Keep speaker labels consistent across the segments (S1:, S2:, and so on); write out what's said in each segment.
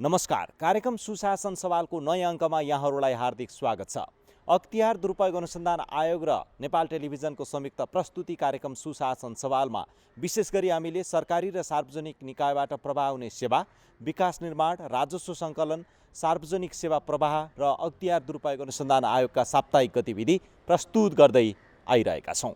S1: नमस्कार। कार्यक्रम सुशासन सवालको नयाँ अङ्कमा यहाँहरूलाई हार्दिक स्वागत छ। अख्तियार दुरुपयोग अनुसन्धान आयोग र नेपाल टेलिभिजनको संयुक्त प्रस्तुति कार्यक्रम सुशासन सवालमा विशेष गरी हामीले सरकारी र सार्वजनिक निकायबाट प्रवाह हुने सेवा, विकास निर्माण, राजस्व सङ्कलन, सार्वजनिक सेवा प्रवाह र अख्तियार दुरुपयोग अनुसन्धान आयोगका साप्ताहिक गतिविधि प्रस्तुत गर्दै आइरहेका छौँ।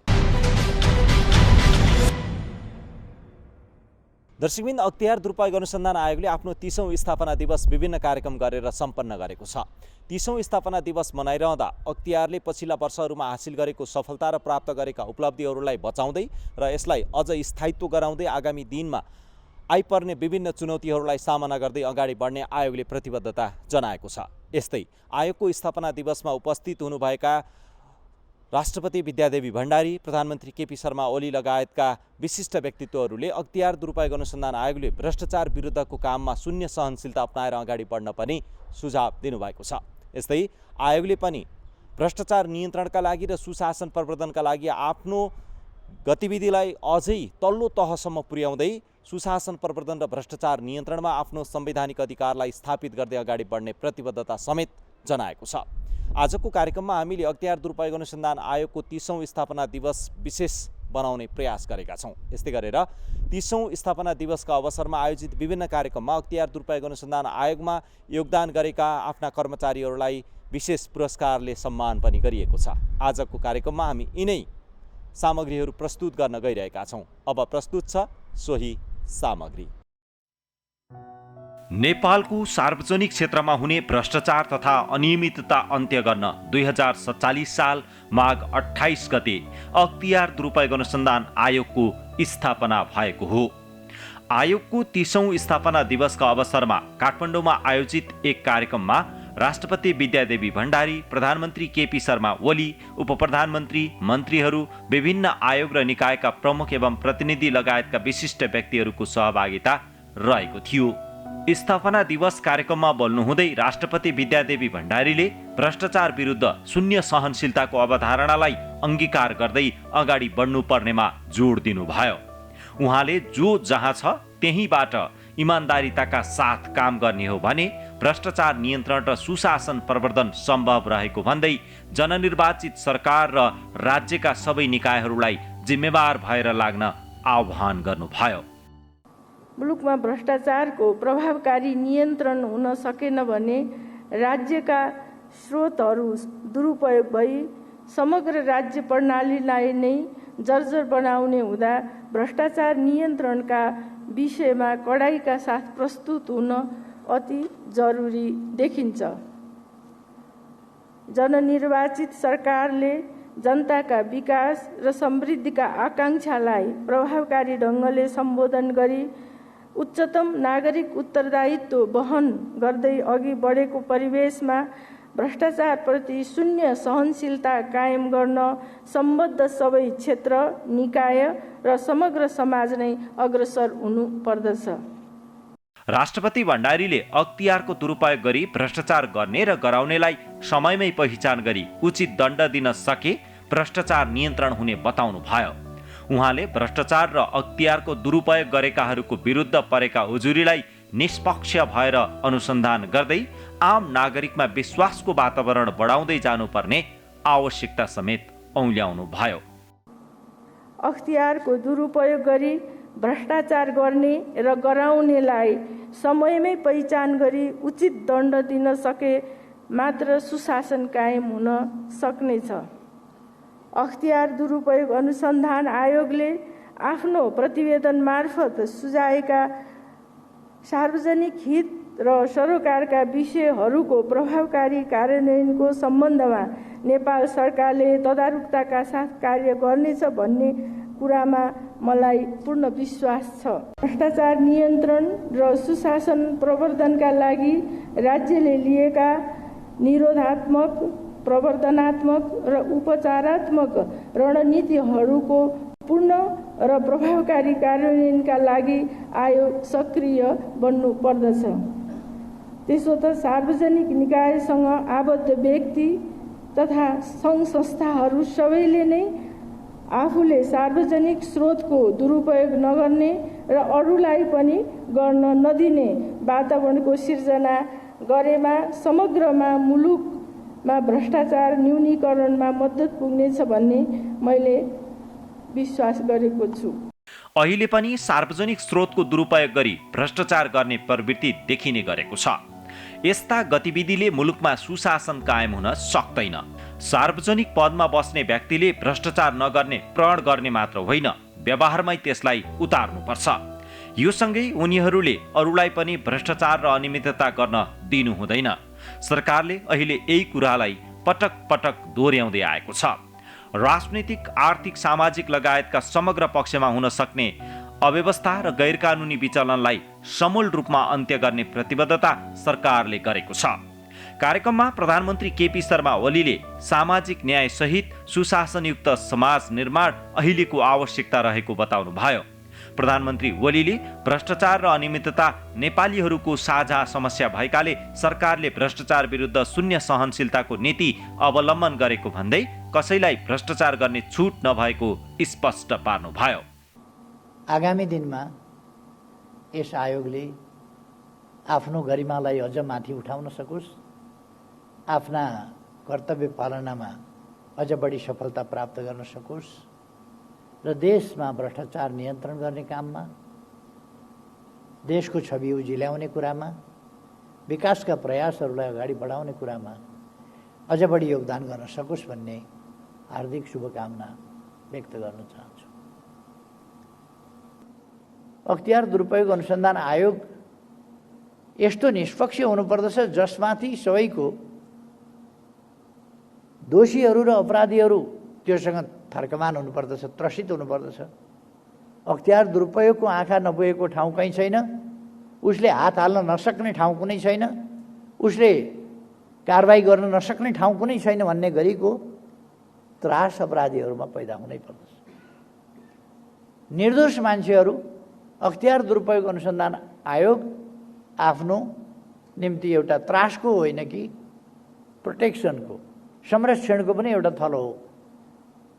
S1: दर्शकबिन, अख्तियार दुरुपयोग अनुसन्धान आयोगले आफ्नो 30औं स्थापना दिवस विभिन्न कार्यक्रम गरेर सम्पन्न गरेको छ। 30औं स्थापना दिवस मनाइरहँदा अख्तियारले पछिल्ला वर्षहरूमा हासिल गरेको सफलता र प्राप्त गरेका उपलब्धिहरूलाई बचाउँदै र यसलाई अझ स्थायित्व गराउँदै आगामी दिनमा आइपर्ने विभिन्न चुनौतीहरूलाई सामना गर्दै अगाडि बढ्ने आयोगले प्रतिबद्धता जनाएको छ। यस्तै आयोगको स्थापना दिवसमा उपस्थित हुनुभएका राष्ट्रपति विद्यादेवी भण्डारी, प्रधानमन्त्री केपी शर्मा ओली लगायतका विशिष्ट व्यक्तित्वहरूले अख्तियार दुरुपयोग अनुसन्धान आयोगले भ्रष्टाचार विरुद्धको काममा शून्य सहनशीलता अपनाएर अगाडि बढ्न पनि सुझाव दिनुभएको छ। यस्तै आयोगले पनि भ्रष्टाचार नियन्त्रणका लागि र सुशासन प्रवर्धनका लागि आफ्नो गतिविधिलाई अझै तल्लो तहसम्म पुर्याउँदै सुशासन प्रवर्धन र भ्रष्टाचार नियन्त्रणमा आफ्नो संवैधानिक अधिकारलाई स्थापित गर्दै अगाडि बढ्ने प्रतिबद्धता समेत जनाएको छ। आजको कार्यक्रममा हामीले अख्तियार दुरुपयोग अनुसन्धान आयोगको 30औं स्थापना दिवस विशेष बनाउने प्रयास गरेका छौँ। यस्तै गरेर 30औं स्थापना दिवसका अवसरमा आयोजित विभिन्न कार्यक्रममा अख्तियार दुरुपयोग अनुसन्धान आयोगमा योगदान गरेका आफ्ना कर्मचारीहरूलाई विशेष पुरस्कारले सम्मान पनि गरिएको छ। आजको कार्यक्रममा हामी यिनै सामग्रीहरू प्रस्तुत गर्न गइरहेका छौँ। अब प्रस्तुत छ सोही सामग्री। नेपालको सार्वजनिक क्षेत्रमा हुने भ्रष्टाचार तथा अनियमितता अन्त्य गर्न 2047 साल माघ 28 गते अख्तियार दुरुपयोग अनुसन्धान आयोगको स्थापना भएको हो। आयोगको 30औं स्थापना दिवसका अवसरमा काठमाडौँमा आयोजित एक कार्यक्रममा राष्ट्रपति विद्यादेवी भण्डारी, प्रधानमन्त्री केपी शर्मा ओली, उपप्रधानमन्त्री, मन्त्रीहरू, विभिन्न आयोग र निकायका प्रमुख एवं प्रतिनिधि लगायतका विशिष्ट व्यक्तिहरूको सहभागिता रहेको थियो। स्थापना दिवस कार्यक्रममा बोल्नुहुँदै राष्ट्रपति विद्यादेवी भण्डारीले भ्रष्टाचार विरुद्ध शून्य सहनशीलताको अवधारणालाई अंगीकार गर्दै अगाडि बढ्नुपर्नेमा जोड दिनुभयो। उहाँले जो जहाँ छ त्यहीबाट इमान्दारिताका साथ काम गर्ने हो भने भ्रष्टाचार नियन्त्रण र सुशासन प्रवर्धन सम्भव रहेको भन्दै जननिर्वाचित सरकार र राज्यका सबै निकायहरूलाई जिम्मेवार भएर लाग्न आह्वान गर्नुभयो।
S2: मुलुकमा भ्रष्टाचारको प्रभावकारी नियन्त्रण हुन सकेन भने राज्यका स्रोतहरू दुरुपयोग भई समग्र राज्य प्रणालीलाई नै जर्जर बनाउने हुँदा भ्रष्टाचार नियन्त्रणका विषयमा कडाइका साथ प्रस्तुत हुन अति जरुरी देखिन्छ। जननिर्वाचित सरकारले जनताका विकास र समृद्धिका आकांक्षालाई प्रभावकारी ढङ्गले सम्बोधन गरी उच्चतम नागरिक उत्तरदायित्व वहन गर्दै अघि बढेको परिवेशमा भ्रष्टाचारप्रति शून्य सहनशीलता कायम गर्न सम्बद्ध सबै क्षेत्र, निकाय र समग्र समाज नै अग्रसर हुनु पर्दछ।
S1: राष्ट्रपति भण्डारीले अख्तियारको दुरुपयोग गरी भ्रष्टाचार गर्ने र गराउनेलाई समयमै पहिचान गरी उचित दण्ड दिन सके भ्रष्टाचार नियन्त्रण हुने बताउनु भयो। उहाँले भ्रष्टाचार र अख्तियारको दुरुपयोग गरेकाहरूको विरुद्ध परेका उजुरीलाई निष्पक्ष भएर अनुसन्धान गर्दै आम नागरिकमा विश्वासको वातावरण बढाउँदै जानुपर्ने आवश्यकता समेत औल्याउनु भयो।
S2: अख्तियारको दुरुपयोग गरी भ्रष्टाचार गर्ने र गराउनेलाई समयमै पहिचान गरी उचित दण्ड दिन सके मात्र सुशासन कायम हुन सक्नेछ। अख्तियार दुरुपयोग अनुसन्धान आयोगले आफ्नो प्रतिवेदन मार्फत सुझाएका सार्वजनिक हित र सरोकारका विषयहरूको प्रभावकारी कार्यान्वयनको सम्बन्धमा नेपाल सरकारले तदारुकताका साथ कार्य गर्नेछ भन्ने कुरामा मलाई पूर्ण विश्वास छ। भ्रष्टाचार नियन्त्रण र सुशासन प्रवर्धनका लागि राज्यले लिएका निरोधात्मक, प्रवर्धनात्मक र उपचारात्मक रणनीतिहरूको पूर्ण र प्रभावकारी कार्यान्वयनका लागि आयोग सक्रिय बन्नु पर्दछ। त्यसो त सार्वजनिक निकायसँग आबद्ध व्यक्ति तथा सङ्घ संस्थाहरू सबैले नै आफूले सार्वजनिक स्रोतको दुरुपयोग नगर्ने र अरूलाई पनि गर्न नदिने वातावरणको सिर्जना गरेमा समग्रमा मुलुकमा भ्रष्टाचार न्यूनीकरणमा मद्दत पुग्नेछ भन्ने मैले विश्वास गरेको छु।
S1: अहिले पनि सार्वजनिक स्रोतको दुरुपयोग गरी भ्रष्टाचार गर्ने प्रवृत्ति देखिने गरेको छ। यस्ता गतिविधिले मुलुकमा सुशासन कायम हुन सक्दैन। सार्वजनिक पदमा बस्ने व्यक्तिले भ्रष्टाचार नगर्ने प्रण गर्ने मात्र होइन, व्यवहारमै त्यसलाई उतार्नुपर्छ। यो सँगै उनीहरूले अरूलाई पनि भ्रष्टाचार र अनियमितता गर्न दिनु हुँदैन। सरकारले अहिले यही कुरालाई पटक पटक दोहोर्याउँदै आएको छ। राजनीतिक, आर्थिक, सामाजिक लगायतका समग्र पक्षमा हुन सक्ने अव्यवस्था र गैरकानुनी विचलनलाई समूल रूपमा अन्त्य गर्ने प्रतिबद्धता सरकारले गरेको छ। कार्यक्रममा प्रधानमन्त्री केपी शर्मा ओलीले सामाजिक न्याय सहित सुशासनयुक्त समाज निर्माण अहिलेको आवश्यकता रहेको बताउनुभयो। प्रधानमन्त्री ओलीले भ्रष्टाचार र अनियमितता नेपालीहरूको साझा समस्या भएकाले सरकारले भ्रष्टाचार विरुद्ध शून्य सहनशीलताको नीति अवलम्बन गरेको भन्दै कसैलाई भ्रष्टाचार गर्ने छुट नभएको स्पष्ट पार्नुभयो।
S3: आगामी दिनमा यस आयोगले आफ्नो गरिमालाई अझ माथि उठाउन सकोस्, आफ्ना कर्तव्य पालनामा अझ बढी सफलता प्राप्त गर्न सकोस् र देशमा भ्रष्टाचार नियन्त्रण गर्ने काममा, देशको छवि उजिल्याउने कुरामा, विकासका प्रयासहरूलाई अगाडि बढाउने कुरामा अझ बढी योगदान गर्न सकोस् भन्ने हार्दिक शुभकामना व्यक्त गर्न चाहन्छु। अख्तियार दुरुपयोग अनुसन्धान आयोग यस्तो निष्पक्ष हुनुपर्दछ जसमाथि सबैको, दोषीहरू र अपराधीहरू त्योसँग थर्कमान हुनुपर्दछ, त्रसित हुनुपर्दछ। अख्तियार दुरुपयोगको आँखा नपुगेको ठाउँ कहीँ छैन, उसले हात हाल्न नसक्ने ठाउँ कुनै छैन, उसले कारबाही गर्न नसक्ने ठाउँ कुनै छैन भन्ने गरीको त्रास अपराधीहरूमा पैदा हुनै पर्दछ। निर्दोष मान्छेहरू अख्तियार दुरुपयोग अनुसन्धान आयोग आफ्नो निम्ति एउटा त्रासको होइन कि प्रोटेक्सनको, संरक्षणको पनि एउटा थलो हो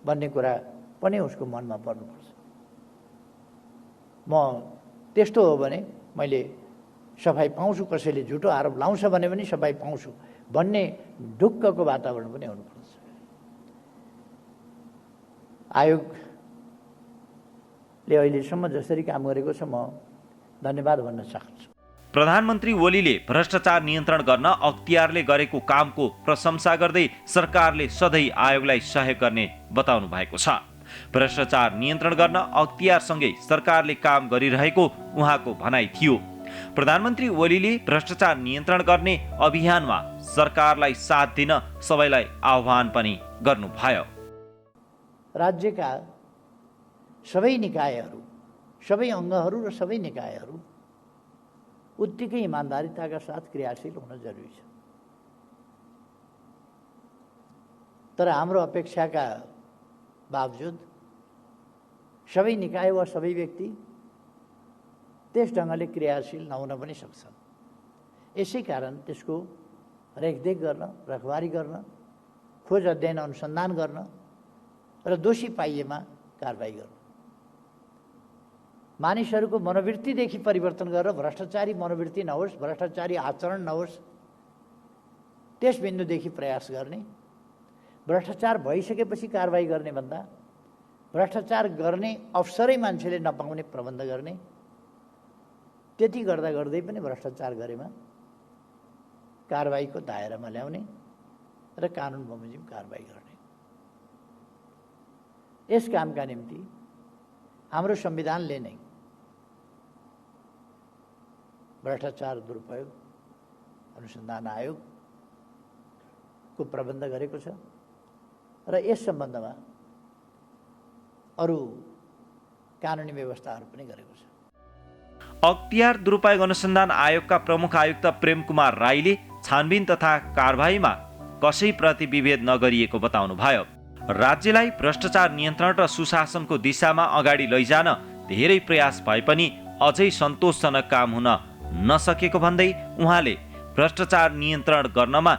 S3: भन्ने कुरा पनि उसको मनमा पर्नुपर्छ। म त्यस्तो हो भने मैले सफाइ पाउँछु, कसैले झुटो आरोप लाउँछ भने पनि सफाइ पाउँछु भन्ने ढुक्कको वातावरण पनि हुनुपर्छ। आयोगले अहिलेसम्म जसरी काम गरेको छ म धन्यवाद भन्न चाहन्छु।
S1: प्रधानमन्त्री ओलीले भ्रष्टाचार नियन्त्रण गर्न अख्तियारले गरेको कामको प्रशंसा गर्दै सरकारले सधैँ आयोगलाई सहयोग गर्ने बताउनु भएको छ। भ्रष्टाचार नियन्त्रण गर्न अख्तियारसँगै सरकारले काम गरिरहेको उहाँको भनाइ थियो। प्रधानमन्त्री ओलीले भ्रष्टाचार नियन्त्रण गर्ने अभियानमा सरकारलाई साथ दिन सबैलाई आह्वान पनि गर्नुभयो।
S3: राज्यका सबै निकायहरू, सबै अङ्गहरू र सबै निकायहरू उत्तिकै इमान्दारिताका साथ क्रियाशील हुन जरुरी छ। तर हाम्रो अपेक्षाका बावजुद सबै निकाय वा सबै व्यक्ति त्यस ढङ्गले क्रियाशील नहुन पनि सक्छन्। यसै कारण त्यसको रेखदेख गर्न, रखबारी गर्न, खोज अध्ययन अनुसन्धान गर्न र दोषी पाइएमा कारबाही गर्न, मानिसहरूको मनोवृत्तिदेखि परिवर्तन गरेर भ्रष्टाचारी मनोवृत्ति नहोस्, भ्रष्टाचारी आचरण नहोस्, त्यस बिन्दुदेखि प्रयास गर्ने। भ्रष्टाचार भइसकेपछि कारबाही गर्ने भन्दा भ्रष्टाचार गर्ने अवसरै मान्छेले नपाउने प्रबन्ध गर्ने, त्यति गर्दा गर्दै पनि भ्रष्टाचार गरेमा कारबाहीको दायरामा ल्याउने र कानुन बमोजिम कारबाही गर्ने। यस कामका निम्ति हाम्रो संविधानले नै भ्रष्टाचार दुरुपयोग अनुसन्धान आयोगको प्रबन्ध गरेको छ र यस सम्बन्धमा अरू कानुनी व्यवस्थाहरू पनि गरेको छ।
S1: अख्तियार दुरुपयोग अनुसन्धान आयोगका प्रमुख आयुक्त प्रेम कुमार राईले छानबिन तथा कारबाहीमा कसैप्रति विभेद नगरिएको बताउनुभयो। राज्यलाई भ्रष्टाचार नियन्त्रण र सुशासनको दिशामा अगाडि लैजान धेरै प्रयास भए पनि अझै सन्तोषजनक काम हुन नसकेको भन्दै उहाँले भ्रष्टाचार नियन्त्रण गर्नमा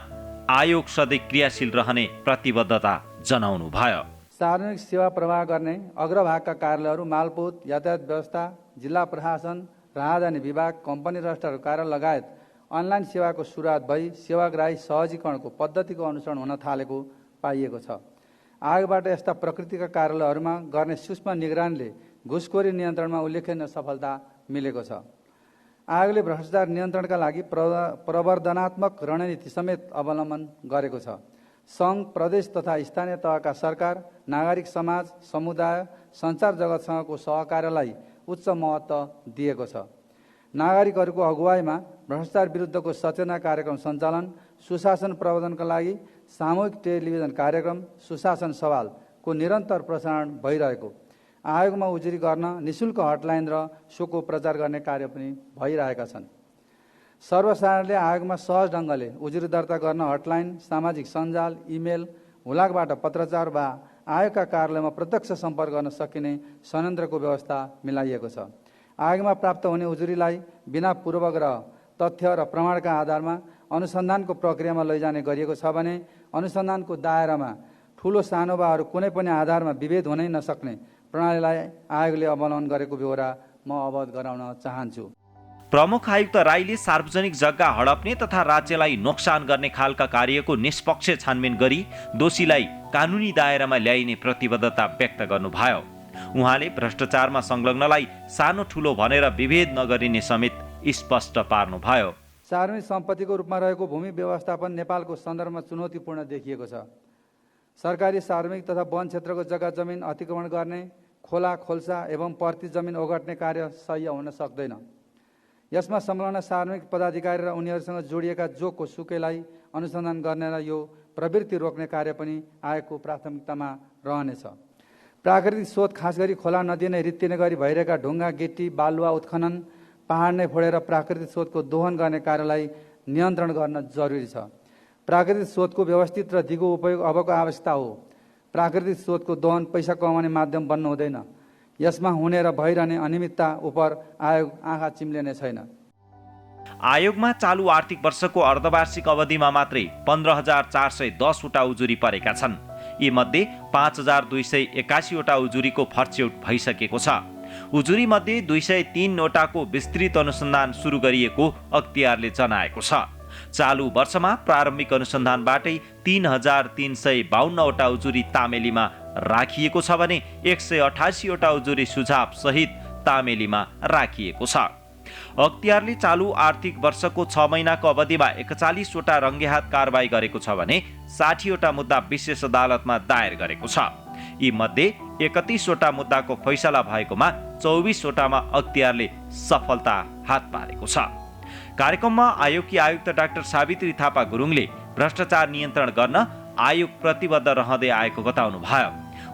S1: आयोग सधैँ क्रियाशील रहने प्रतिबद्धता जनाउनुभयो।
S4: सार्वजनिक सेवा प्रवाह गर्ने अग्रभागका कार्यालयहरू मालपोत, यातायात व्यवस्था, जिल्ला प्रशासन, राहदानी विभाग, कम्पनी रजिस्ट्रारको कार्यालय लगायत अनलाइन सेवाको सुरुवात भई सेवाग्राही सहजीकरणको पद्धतिको अनुसरण हुन थालेको पाइएको छ। आयोगबाट यस्ता प्रकृतिका कार्यालयहरूमा गर्ने सूक्ष्म निगरानीले घुसखोरी नियन्त्रणमा उल्लेखनीय सफलता मिलेको छ। आयोगले भ्रष्टाचार नियन्त्रणका लागि प्रवर्धनात्मक रणनीति समेत अवलम्बन गरेको छ। सङ्घ, प्रदेश तथा स्थानीय तहका सरकार, नागरिक समाज, समुदाय, सञ्चार जगतसँगको सहकार्यलाई उच्च महत्त्व दिएको छ। नागरिकहरूको अगुवाईमा भ्रष्टाचार विरुद्धको सचेतना कार्यक्रम सञ्चालन, सुशासन प्रवर्धनका लागि सामूहिक टेलिभिजन कार्यक्रम सुशासन सवालको निरन्तर प्रसारण भइरहेको, आयोगमा उजुरी गर्न निशुल्क हटलाइन र सोको प्रचार गर्ने कार्य पनि भइरहेका छन्। सर्वसाधारणले आयोगमा सहज ढङ्गले उजुरी दर्ता गर्न हटलाइन, सामाजिक सञ्जाल, इमेल, हुलाकबाट पत्रचार वा आयोगका कार्यालयमा प्रत्यक्ष सम्पर्क गर्न सकिने संयन्त्रको व्यवस्था मिलाइएको छ। आयोगमा प्राप्त हुने उजुरीलाई बिना पूर्वाग्रह, तथ्य र प्रमाणका आधारमा अनुसन्धानको प्रक्रियामा लैजाने गरिएको छ भने अनुसन्धानको दायरामा ठुलो सानो वा अरू कुनै पनि आधारमा विभेद हुनै नसक्ने प्रणालीलाई आयोगले अवलम्बन गरेको बेहोरा म अवगत गराउन चाहन्छु।
S1: प्रमुख आयुक्त राईले सार्वजनिक जग्गा हडप्ने तथा राज्यलाई नोक्सान गर्ने खालका कार्यको निष्पक्ष छानबिन गरी दोषीलाई कानुनी दायरामा ल्याइने प्रतिबद्धता व्यक्त गर्नुभयो। उहाँले भ्रष्टाचारमा संलग्नलाई सानो ठुलो भनेर विभेद नगरिने समेत स्पष्ट पार्नुभयो।
S4: सार्वजनिक सम्पत्तिको रूपमा रहेको भूमि व्यवस्थापन नेपालको सन्दर्भमा चुनौतीपूर्ण देखिएको छ। सरकारी, सार्वजनिक तथा वन क्षेत्रको जग्गा जमिन अतिक्रमण गर्ने, खोला खोल्सा एवं पर्ती जमिन ओगट्ने कार्य सह्य हुन सक्दैन। यसमा संलग्न सार्वजनिक पदाधिकारी र उनीहरूसँग जोडिएका जोगको सुकेलाई अनुसन्धान गर्ने र यो प्रवृत्ति रोक्ने कार्य पनि आयोगको प्राथमिकतामा रहनेछ। प्राकृतिक स्रोत, खास गरी खोला नदी नै रित्तिने गरी भइरहेका ढुङ्गा, गिट्टी, बालुवा उत्खनन, पहाड नै फोडेर प्राकृतिक स्रोतको दोहन गर्ने कार्यलाई नियन्त्रण गर्न जरुरी छ। प्राकृतिक स्रोतको व्यवस्थित र दिगो उपयोग अबको आवश्यकता हो। प्राकृतिक स्रोतको दोहन पैसा कमाउने माध्यम बन्नु हुँदैन। यसमा हुने र भइरहने अनियमितता उप आयोग आँखा चिम्लिने छैन।
S1: आयोगमा चालु आर्थिक वर्षको अर्धवार्षिक अवधिमा मात्रै 15,410 वटा उजुरी परेका छन्। यी मध्ये 5,281 वटा उजुरीको फर्च्यौट भइसकेको छ। उजुरी मध्ये 203 वटाको विस्तृत अनुसन्धान सुरु गरिएको अख्तियारले जनाएको छ। चालु वर्षमा प्रारम्भिक अनुसन्धानबाटै 3,352 वटा उजुरी तामेलीमा राखिएको छ भने 188 वटा उजुरी सुझाव सहित तामेलीमा राखिएको छ। अख्तियारले चालु आर्थिक वर्षको 6 महिनाको अवधिमा 41 वटा रङ्गेहात कारबाही गरेको छ भने 60 वटा मुद्दा विशेष अदालतमा दायर गरेको छ। यी मध्ये 31 वटा मुद्दाको फैसला भएकोमा 24 वटामा अख्तियारले सफलता हात पारेको छ। कार्यक्रममा आयोगकी आयुक्त डाक्टर सावित्री थापा गुरुङले भ्रष्टाचार नियन्त्रण गर्न आयोग प्रतिबद्ध रहँदै आएको बताउनु भयो।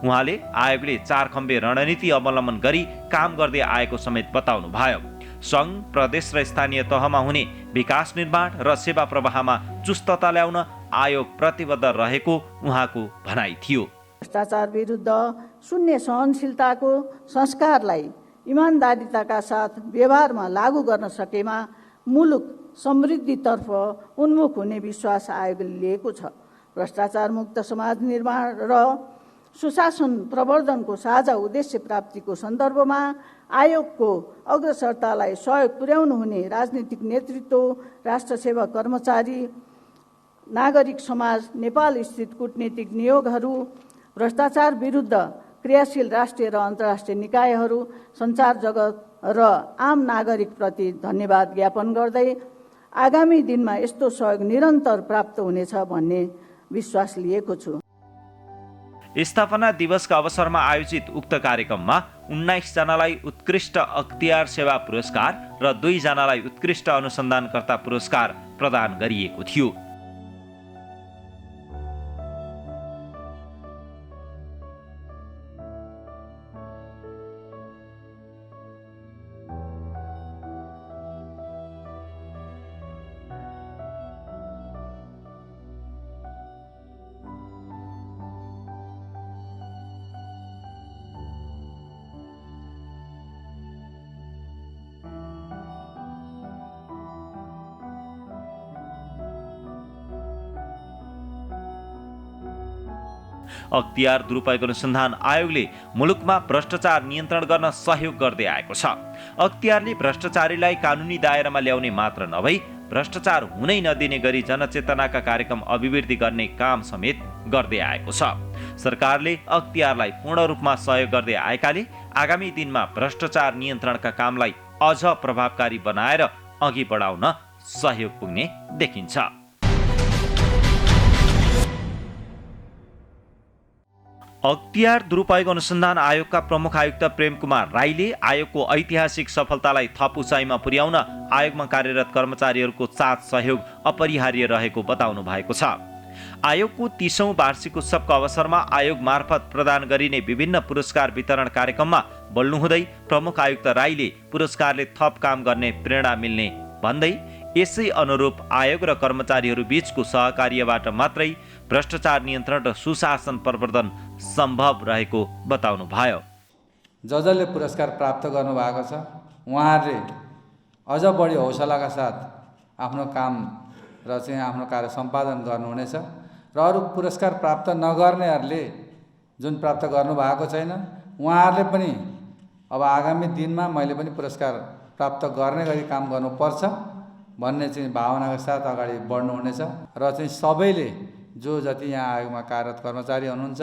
S1: उहाँले आयोगले 4 खम्बे रणनीति अवलम्बन गरी काम गर्दै आएको समेत बताउनु भयो। सङ्घ, प्रदेश र स्थानीय तहमा हुने विकास निर्माण र सेवा प्रवाहमा चुस्तता ल्याउन आयोग प्रतिबद्ध रहेको उहाँको भनाइ थियो।
S5: भ्रष्टाचार विरुद्ध शून्य सहनशीलताको संस्कारलाई इमानदारीताका साथ व्यवहारमा लागू गर्न सकेमा मुलुक समृद्धितर्फ उन्मुख हुने विश्वास आयोगले लिएको छ। भ्रष्टाचार मुक्त समाज निर्माण र सुशासन प्रवर्धनको साझा उद्देश्य प्राप्तिको सन्दर्भमा आयोगको अग्रसरतालाई सहयोग पुर्याउनु हुने राजनीतिक नेतृत्व, राष्ट्र सेवा कर्मचारी, नागरिक समाज, नेपाल स्थित कूटनीतिक नियोगहरू, भ्रष्टाचार विरुद्ध क्रियाशील राष्ट्रिय र अन्तर्राष्ट्रिय निकायहरू, सञ्चार जगत र आम नागरिकप्रति धन्यवाद ज्ञापन गर्दै आगामी दिनमा यस्तो सहयोग निरन्तर प्राप्त हुनेछ भन्ने विश्वास लिएको छु।
S1: स्थापना दिवसका अवसरमा आयोजित उक्त कार्यक्रममा 19 जनालाई उत्कृष्ट अख्तियार सेवा पुरस्कार र 2 जनालाई उत्कृष्ट अनुसन्धानकर्ता पुरस्कार प्रदान गरिएको थियो। अख्तियार दुरुपयोग अनुसन्धान आयोगले मुलुकमा भ्रष्टाचार नियन्त्रण गर्न सहयोग गर्दै आएको छ। अख्तियारले भ्रष्टाचारीलाई कानुनी दायरामा ल्याउने मात्र नभई भ्रष्टाचार हुनै नदिने गरी जनचेतनाका कार्यक्रम अभिवृद्धि गर्ने काम समेत गर्दै आएको छ। सरकारले अख्तियारलाई पूर्ण रूपमा सहयोग गर्दै आएकाले आगामी दिनमा भ्रष्टाचार नियन्त्रणका कामलाई अझ प्रभावकारी बनाएर अघि बढाउन सहयोग पुग्ने देखिन्छ। अख्तियार दुरुपयोग अनुसन्धान आयोगका प्रमुख आयुक्त प्रेम कुमार राईले आयोगको ऐतिहासिक सफलतालाई थप उचाइमा पुर्याउन आयोगमा कार्यरत कर्मचारीहरूको साथ सहयोग अपरिहार्य रहेको बताउनु भएको छ। आयोगको 30औं वार्षिक उत्सवको अवसरमा आयोग मार्फत प्रदान गरिने विभिन्न पुरस्कार वितरण कार्यक्रममा बोल्नुहुँदै प्रमुख आयुक्त राईले पुरस्कारले थप काम गर्ने प्रेरणा मिल्ने भन्दै यसै अनुरूप आयोग र कर्मचारीहरू बीचको सहकार्यबाट मात्रै भ्रष्टाचार नियन्त्रण र सुशासन प्रवर्धन सम्भव रहेको बताउनु भयो।
S4: जसले पुरस्कार प्राप्त गर्नुभएको छ उहाँहरूले अझ बढी हौसलाका साथ आफ्नो काम र चाहिँ आफ्नो कार्य सम्पादन गर्नुहुनेछ र अरू पुरस्कार प्राप्त नगर्नेहरूले जुन प्राप्त गर्नुभएको छैन उहाँहरूले पनि अब आगामी दिनमा मैले पनि पुरस्कार प्राप्त गर्ने गरी काम गर्नुपर्छ भन्ने चाहिँ भावनाका साथ अगाडि बढ्नुहुनेछ र चाहिँ सबैले जो जति यहाँ आयोगमा कार्यरत कर्मचारी हुनुहुन्छ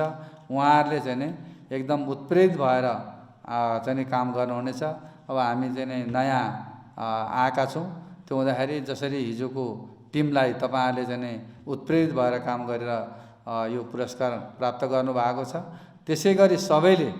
S4: उहाँहरूले चाहिँ नि एकदम उत्प्रेरित भएर चाहिँ काम गर्नुहुनेछ। अब हामी चाहिँ नि नयाँ आएका छौँ, त्यो हुँदाखेरि जसरी हिजोको टिमलाई तपाईँहरूले चाहिँ नि उत्प्रेरित भएर काम गरेर यो पुरस्कार प्राप्त गर्नुभएको छ, त्यसै गरी सबैले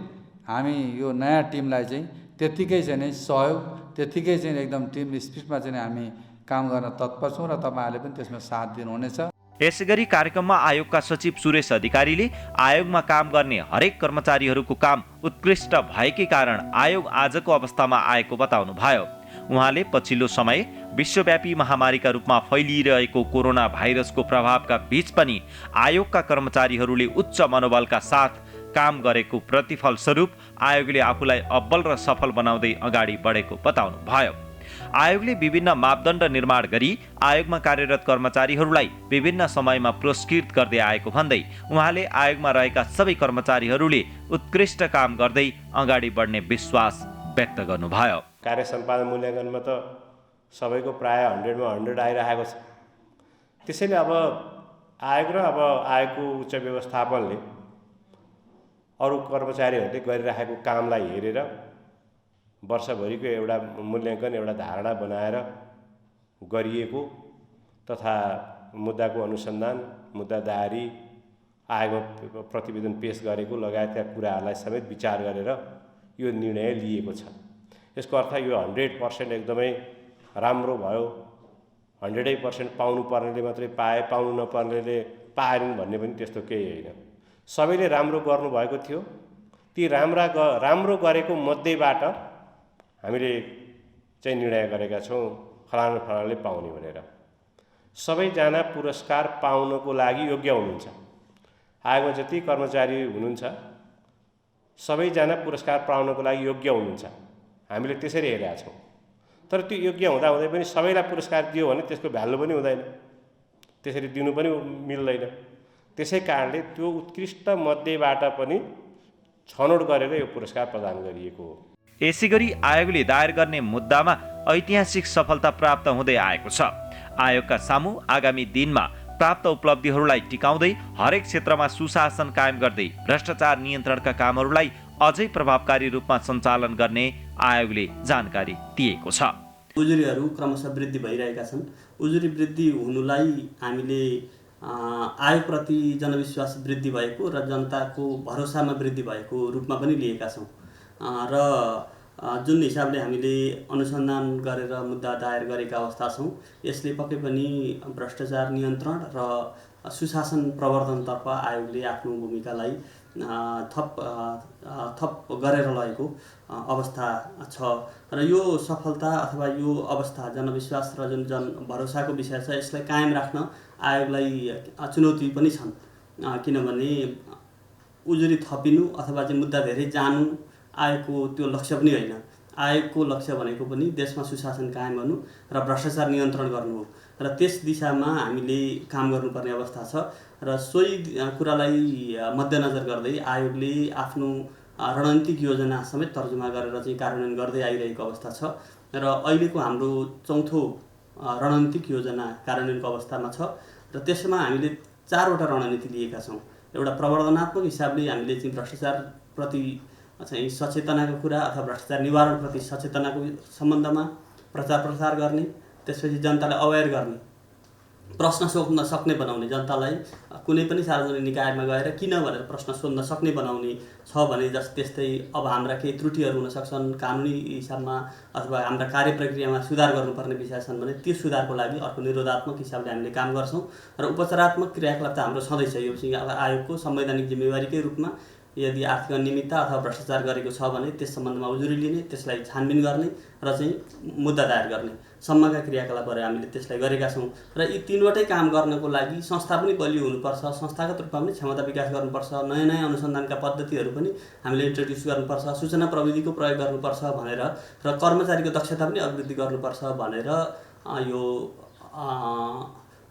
S4: हामी यो नयाँ टिमलाई चाहिँ त्यत्तिकै चाहिँ नि सहयोग, त्यत्तिकै चाहिँ एकदम टिम स्पिरिटमा चाहिँ हामी काम गर्न तत्पर छौँ र तपाईँहरूले पनि त्यसमा साथ दिनुहुनेछ।
S1: यसैगरी कार्यक्रममा आयोगका सचिव सुरेश अधिकारीले आयोगमा काम गर्ने हरेक कर्मचारीहरूको काम उत्कृष्ट भएकै कारण आयोग आजको अवस्थामा आएको बताउनु भयो। उहाँले पछिल्लो समय विश्वव्यापी महामारीका रूपमा फैलिरहेको कोरोना भाइरसको प्रभावका बीच पनि आयोगका कर्मचारीहरूले उच्च मनोबलका साथ काम गरेको प्रतिफल स्वरूप आयोगले आफूलाई अब्बल र सफल बनाउँदै अगाडि बढेको बताउनु भयो। आयोगले विभिन्न मापदण्ड निर्माण गरी आयोगमा कार्यरत कर्मचारीहरूलाई विभिन्न समयमा पुरस्कृत गर्दै आएको भन्दै उहाँले आयोगमा रहेका सबै कर्मचारीहरूले उत्कृष्ट काम गर्दै अगाडि बढ्ने विश्वास व्यक्त गर्नुभयो।
S6: कार्य सम्पादन मूल्याङ्कनमा त सबैको प्राय 100मा 100 आइरहेको छ। त्यसैले अब आयोग र अब आयोगको उच्च व्यवस्थापनले अरू कर्मचारीहरूले गरिरहेको कामलाई हेरेर वर्षभरिको एउटा मूल्याङ्कन, एउटा धारणा बनाएर गरिएको तथा मुद्दाको अनुसन्धान, मुद्दा दायरी, आयोगमा प्रतिवेदन पेश गरेको लगायतका कुराहरूलाई समेत विचार गरेर यो निर्णय लिएको छ। यसको अर्थ यो 100% एकदमै राम्रो भयो, 100% पाउनुपर्नेले मात्रै पाए, पाउनु नपर्नेले पाएनन् भन्ने पनि त्यस्तो केही होइन। सबैले राम्रो गर्नुभएको थियो। ती राम्रो गरेको मध्येबाट हामीले चाहिँ निर्णय गरेका छौँ फलानाले पाउने भनेर। सबैजना पुरस्कार पाउनको लागि योग्य हुनुहुन्छ। आयोगमा जति कर्मचारी हुनुहुन्छ सबैजना पुरस्कार पाउनको लागि योग्य हुनुहुन्छ। हामीले त्यसरी हेरेका छौँ। तर त्यो योग्य हुँदाहुँदै पनि सबैलाई पुरस्कार दियो भने त्यसको भ्यालु पनि हुँदैन, त्यसरी दिनु पनि मिल्दैन। त्यसै कारणले त्यो उत्कृष्ट मध्येबाट पनि छनौट गरेर यो पुरस्कार प्रदान गरिएको हो।
S1: यसैगरी आयोगले दायर गर्ने मुद्दामा ऐतिहासिक सफलता प्राप्त हुँदै आएको छ। आयोगका सामु आगामी दिनमा प्राप्त उपलब्धिहरूलाई टिकाउँदै हरेक क्षेत्रमा सुशासन कायम गर्दै भ्रष्टाचार नियन्त्रणका कामहरूलाई अझै प्रभावकारी रूपमा सञ्चालन गर्ने आयोगले जानकारी दिएको छ।
S7: उजुरीहरू क्रमशः वृद्धि भइरहेका छन्। उजुरी वृद्धि हुनुलाई हामीले आयोगप्रति जनविश्वास वृद्धि भएको र जनताको भरोसामा वृद्धि भएको रूपमा पनि लिएका छौँ र जुन हिसाबले हामीले अनुसन्धान गरेर मुद्दा दायर गरेका अवस्था छौँ, यसले पक्कै पनि भ्रष्टाचार नियन्त्रण र सुशासन प्रवर्धनतर्फ आयोगले आफ्नो भूमिकालाई थप गरेर लगेको अवस्था छ र यो सफलता अथवा यो अवस्था जनविश्वास र जुन भरोसाको विषय छ यसलाई कायम राख्न आयोगलाई चुनौती पनि छन्। किनभने उजुरी थपिनु अथवा चाहिँ मुद्दा धेरै जानु आयोगको त्यो लक्ष्य पनि होइन। आयोगको लक्ष्य भनेको पनि देशमा सुशासन कायम गर्नु र भ्रष्टाचार नियन्त्रण गर्नु हो र त्यस दिशामा हामीले काम गर्नुपर्ने अवस्था छ र सोही कुरालाई मध्यनजर गर्दै आयोगले आफ्नो रणनीतिक योजना समेत तर्जुमा गरेर चाहिँ कार्यान्वयन गर्दै आइरहेको अवस्था छ र अहिलेको हाम्रो चौथो रणनीतिक योजना कार्यान्वयनको अवस्थामा छ र त्यसमा हामीले 4वटा रणनीति लिएका छौँ। एउटा प्रवर्धनात्मक हिसाबले हामीले चाहिँ भ्रष्टाचारप्रति चाहिँ सचेतनाको कुरा अथवा भ्रष्टाचार निवारणप्रति सचेतनाको सम्बन्धमा प्रचार प्रसार गर्ने, त्यसपछि जनतालाई अवेर गर्ने, प्रश्न सोध्न सक्ने बनाउने, जनतालाई कुनै पनि सार्वजनिक निकायमा गएर किन भनेर प्रश्न सोध्न सक्ने बनाउने छ भने त्यस्तै अब हाम्रा केही त्रुटिहरू हुन सक्छन् कानुनी हिसाबमा अथवा हाम्रा कार्य प्रक्रियामा सुधार गर्नुपर्ने विषय छन् भने त्यो सुधारको लागि अर्को निरोधात्मक हिसाबले हामीले काम गर्छौँ र उपचारात्मक क्रियाकलाप त हाम्रो छँदैछ। यो चाहिँ आयोगको संवैधानिक जिम्मेवारीकै रूपमा यदि आर्थिक अनियमितता अथवा भ्रष्टाचार गरेको छ भने त्यस सम्बन्धमा उजुरी लिने, त्यसलाई छानबिन गर्ने र चाहिँ मुद्दा दायर गर्ने सम्मका क्रियाकलापहरू हामीले त्यसलाई गरेका छौँ। र यी 3वटै काम गर्नको लागि संस्था पनि बलियो हुनुपर्छ, संस्थागत रूपमा पनि क्षमता विकास गर्नुपर्छ, नयाँ नयाँ अनुसन्धानका पद्धतिहरू पनि हामीले इन्ट्रोड्युस गर्नुपर्छ, सूचना प्रविधिको प्रयोग गर्नुपर्छ भनेर र कर्मचारीको दक्षता पनि अभिवृद्धि गर्नुपर्छ भनेर यो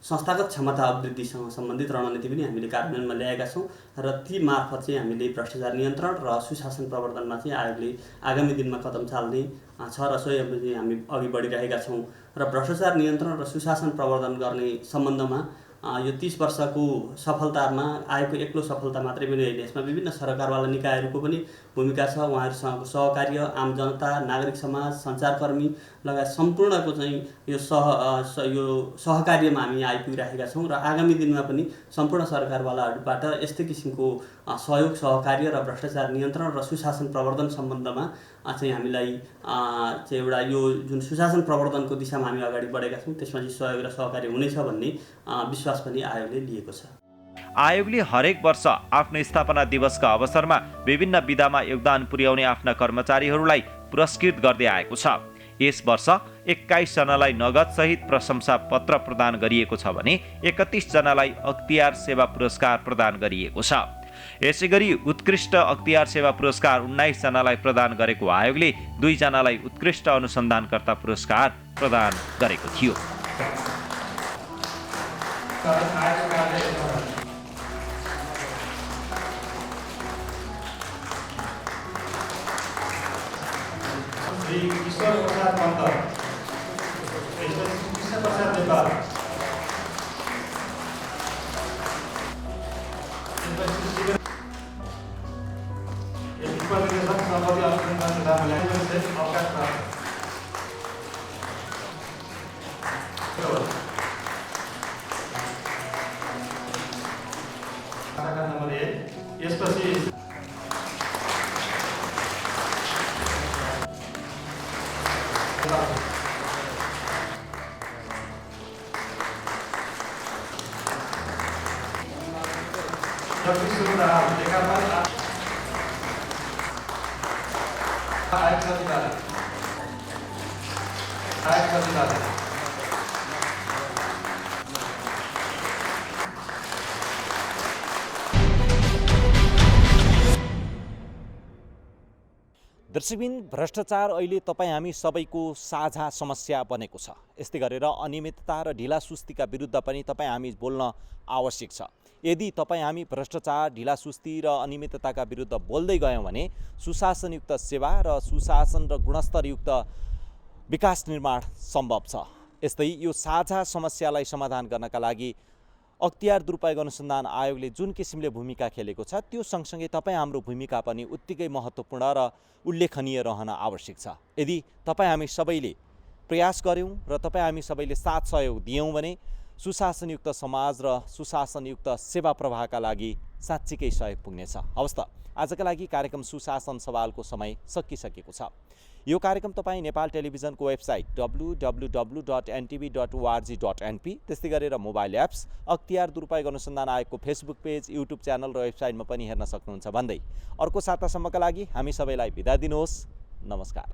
S7: संस्थागत क्षमता अभिवृद्धिसँग सम्बन्धित रणनीति पनि हामीले कार्यान्वयनमा ल्याएका छौँ र ती मार्फत चाहिँ हामीले भ्रष्टाचार नियन्त्रण र सुशासन प्रवर्धनमा चाहिँ आयोगले आगामी दिनमा कदम चाल्ने छ र सोही चाहिँ हामी अघि बढिरहेका छौँ। र भ्रष्टाचार नियन्त्रण र सुशासन प्रवर्धन गर्ने सम्बन्धमा यो 30 वर्षको सफलतामा आयोगको एक्लो सफलता मात्रै पनि होइन, यसमा विभिन्न सरकारवाला निकायहरूको पनि भूमिका छ। उहाँहरूसँगको सहकार्य, आम जनता, नागरिक समाज, सञ्चारकर्मी लगायत सम्पूर्णको चाहिँ यो सहकार्यमा हामी आइपुगिरहेका छौँ र आगामी दिनमा पनि सम्पूर्ण सरकारवालाहरूबाट यस्तै किसिमको सहयोग, सहकार्य र भ्रष्टाचार नियन्त्रण र सुशासन प्रवर्धन सम्बन्धमा चाहिँ हामीलाई चाहिँ एउटा यो जुन सुशासन प्रवर्धनको दिशामा हामी अगाडि बढेका छौँ त्यसमा चाहिँ सहयोग र सहकार्य हुनेछ भन्ने विश्वास पनि आयोगले लिएको छ।
S1: आयोगले हरेक वर्ष आफ्नो स्थापना दिवसका अवसरमा विभिन्न विधामा योगदान पुर्याउने आफ्ना कर्मचारीहरूलाई पुरस्कृत गर्दै आएको छ। यस वर्ष 21 जनालाई नगद सहित प्रशंसा पत्र प्रदान गरिएको छ भने 31 जनालाई अख्तियार सेवा पुरस्कार प्रदान गरिएको छ। यसैगरी उत्कृष्ट अख्तियार सेवा पुरस्कार 19 जनालाई प्रदान गरेको आयोगले 2 जनालाई उत्कृष्ट अनुसन्धानकर्ता पुरस्कार प्रदान गरेको थियो। दर्शकबिन, भ्रष्टाचार अहिले तपाईँ हामी सबैको साझा समस्या बनेको छ। यस्तै गरेर अनियमितता र ढिलासुस्तीका विरुद्ध पनि तपाईँ हामी बोल्न आवश्यक छ। यदि तपाईँ हामी भ्रष्टाचार, ढिलासुस्ती र अनियमितताका विरुद्ध बोल्दै गयौँ भने सुशासनयुक्त सेवा र सुशासन र गुणस्तरयुक्त विकास निर्माण सम्भव छ। यस्तै यो साझा समस्यालाई समाधान गर्नका लागि अख्तियार दुरुपयोग अनुसन्धान आयोगले जुन किसिमले भूमिका खेलेको छ त्यो सँगसँगै तपाईँ हाम्रो भूमिका पनि उत्तिकै महत्त्वपूर्ण र उल्लेखनीय रहन आवश्यक छ। यदि तपाईँ हामी सबैले प्रयास गऱ्यौँ र तपाईँ हामी सबैले साथ सहयोग दियौँ भने सुशासनयुक्त समाज र सुशासनयुक्त सेवा प्रवाहका लागि साँच्चीकै सहयोग पुग्नेछ। हवस् त, आजका लागि कार्यक्रम सुशासन सवालको समय सकिसकेको छ। यो कार्यक्रम तपाईँ नेपाल टेलिभिजनको वेबसाइट www.ntv.org.np त्यस्तै गरेर मोबाइल एप्स, अख्तियार दुरुपयोग अनुसन्धान आयोगको फेसबुक पेज, युट्युब च्यानल र वेबसाइटमा पनि हेर्न सक्नुहुन्छ भन्दै अर्को सातासम्मका लागि हामी सबैलाई बिदा दिनुहोस्। नमस्कार।